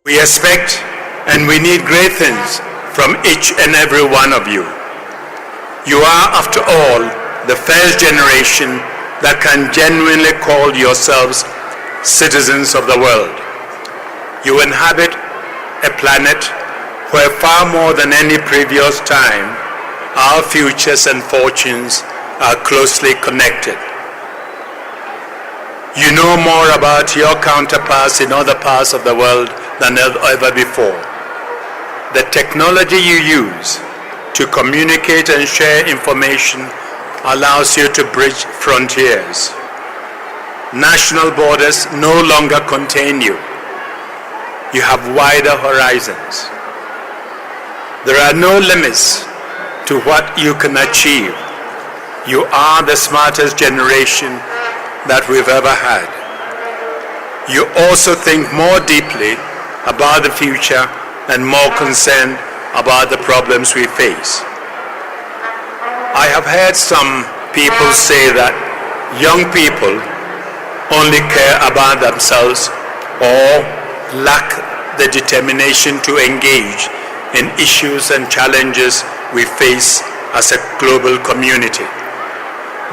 We expect and we need great things from each and every one of you. You are, after all, the first generation that can genuinely call yourselves citizens of the world. You inhabit a planet where far more than any previous time, our futures and fortunes are closely connected. You know more about your counterparts in other parts of the world than ever before. The technology you use to communicate and share information allows you to bridge frontiers. National borders no longer contain you. You have wider horizons. There are no limits to what you can achieve. You are the smartest generation that we've ever had. You also think more deeply about the future and more concerned about the problems we face. I have heard some people say that young people only care about themselves or lack the determination to engage in issues and challenges we face as a global community.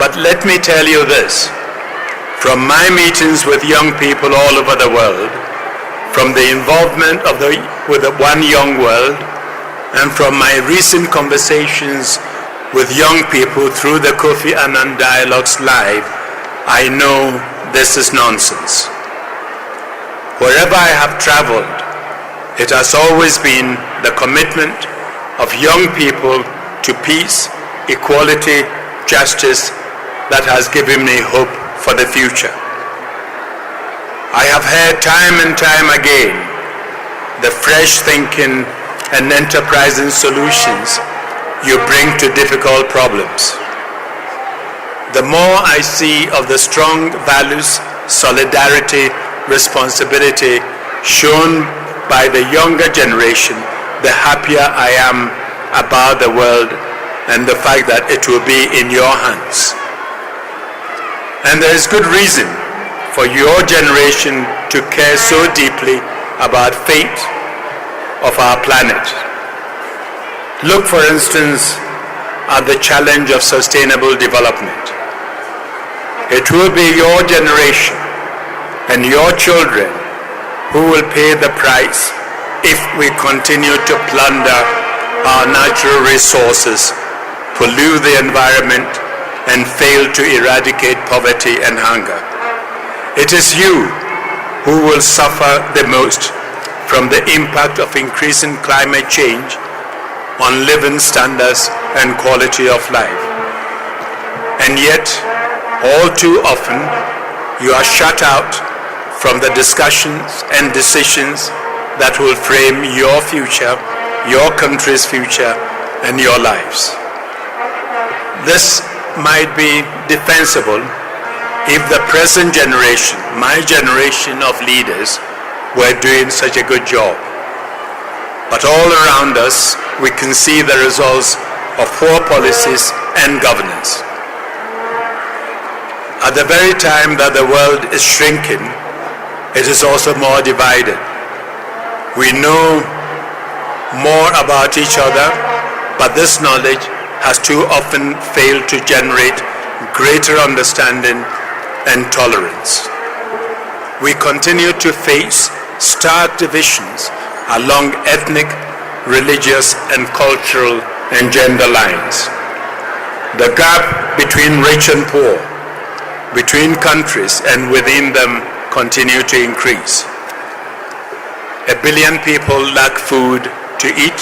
But let me tell you this, from my meetings with young people all over the world, from the involvement with the One Young World, and from my recent conversations with young people through the Kofi Annan Dialogues Live, I know this is nonsense. Wherever I have traveled, it has always been the commitment of young people to peace, equality, justice that has given me hope for the future. I have heard time and time again the fresh thinking and enterprising solutions you bring to difficult problems. The more I see of the strong values, solidarity, responsibility shown by the younger generation, the happier I am about the world and the fact that it will be in your hands. And there is good reason for your generation to care so deeply about fate of our planet. Look, for instance, at the challenge of sustainable development. It will be your generation and your children who will pay the price if we continue to plunder our natural resources, pollute the environment, and fail to eradicate poverty and hunger. It is you who will suffer the most from the impact of increasing climate change on living standards and quality of life. And yet, all too often, you are shut out from the discussions and decisions that will frame your future, your country's future, and your lives. This might be defensible if the present generation, my generation of leaders, were doing such a good job. But all around us, we can see the results of poor policies and governance. At the very time that the world is shrinking, it is also more divided. We know more about each other, but this knowledge has too often failed to generate greater understanding and tolerance. We continue to face stark divisions along ethnic, religious, and cultural and gender lines. The gap between rich and poor, between countries and within them, continue to increase. 1 billion people lack food to eat.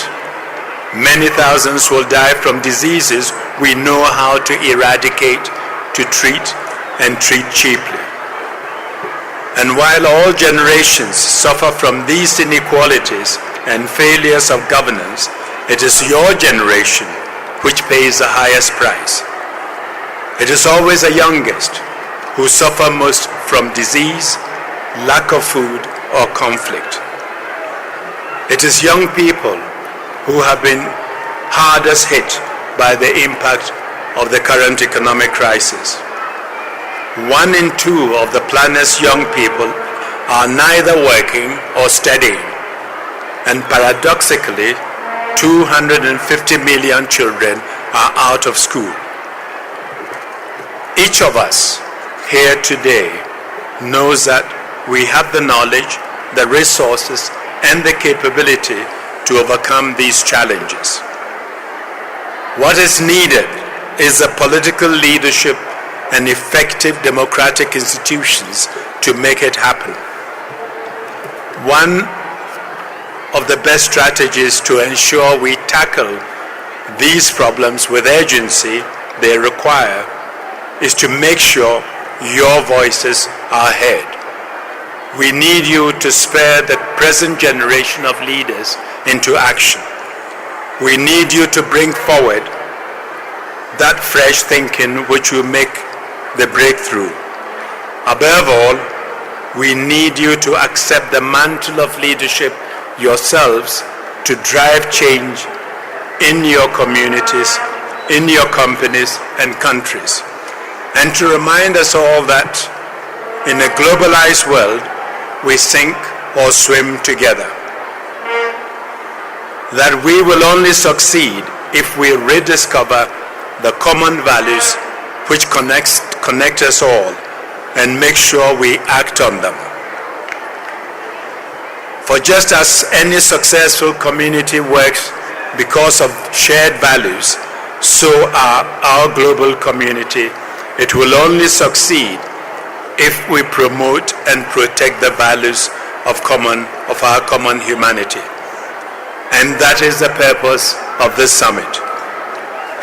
Many thousands will die from diseases we know how to eradicate, to treat, and treat cheaply. And while all generations suffer from these inequalities and failures of governance, it is your generation which pays the highest price. It is always the youngest who suffer most from disease, lack of food, or conflict. It is young people who have been hardest hit by the impact of the current economic crisis. 1 in 2 of the planet's young people are neither working or studying, and paradoxically, 250 million children are out of school. Each of us here today knows that we have the knowledge, the resources, and the capability to overcome these challenges. What is needed is the political leadership and effective democratic institutions to make it happen. One of the best strategies to ensure we tackle these problems with urgency they require is to make sure your voices are heard. We need you to spur the present generation of leaders into action. We need you to bring forward that fresh thinking which will make the breakthrough. Above all, we need you to accept the mantle of leadership yourselves to drive change in your communities, in your companies and countries, and to remind us all that in a globalized world, we sink or swim together. That we will only succeed if we rediscover the common values which connect us all and make sure we act on them. For just as any successful community works because of shared values, so our global community. It will only succeed if we promote and protect the values of our common humanity. And that is the purpose of this summit.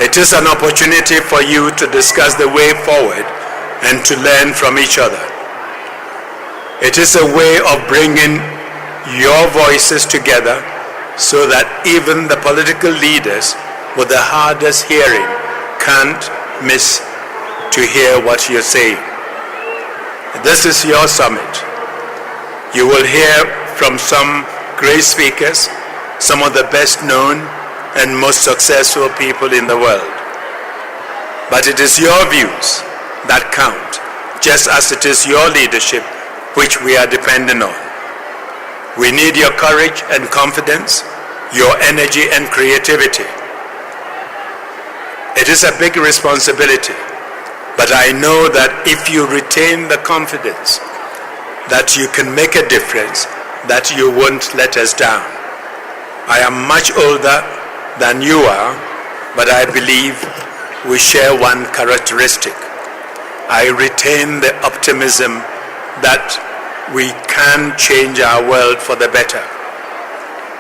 It is an opportunity for you to discuss the way forward and to learn from each other. It is a way of bringing your voices together so that even the political leaders with the hardest hearing can't miss to hear what you're saying. This is your summit. You will hear from some great speakers, some of the best known and most successful people in the world. But it is your views that count, just as it is your leadership which we are dependent on. We need your courage and confidence, your energy and creativity. It is a big responsibility, but I know that if you retain the confidence that you can make a difference, that you won't let us down. I am much older than you are, but I believe we share one characteristic. I retain the optimism that we can change our world for the better.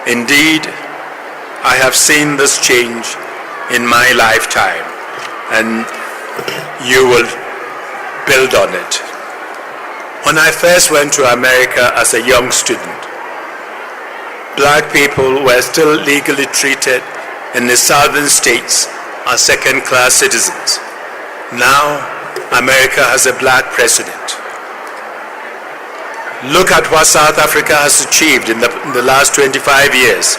Indeed, I have seen this change in my lifetime, and you will build on it. When I first went to America as a young student, black people were still legally treated in the southern states as second-class citizens. Now, America has a black president. Look at what South Africa has achieved in the last 25 years.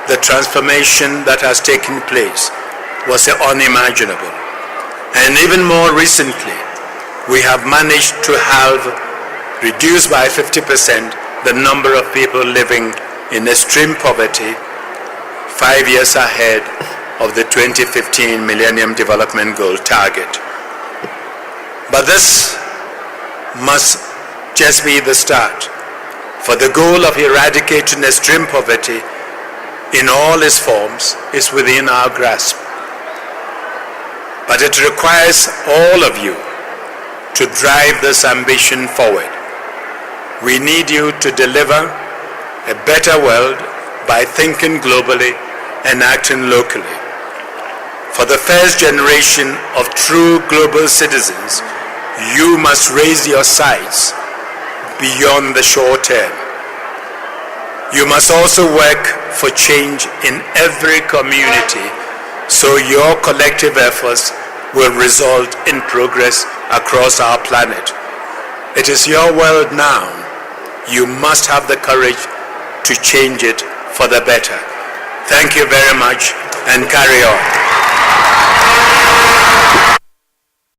The transformation that has taken place was unimaginable. And even more recently, we have managed to have reduced by 50% the number of people living in extreme poverty 5 years ahead of the 2015 Millennium Development Goal target. But this must just be the start, for the goal of eradicating extreme poverty in all its forms is within our grasp. But it requires all of you to drive this ambition forward. We need you to deliver a better world by thinking globally and acting locally. For the first generation of true global citizens, you must raise your sights beyond the short term. You must also work for change in every community so your collective efforts will result in progress across our planet. It is your world now. You must have the courage to change it for the better. Thank you very much, and carry on.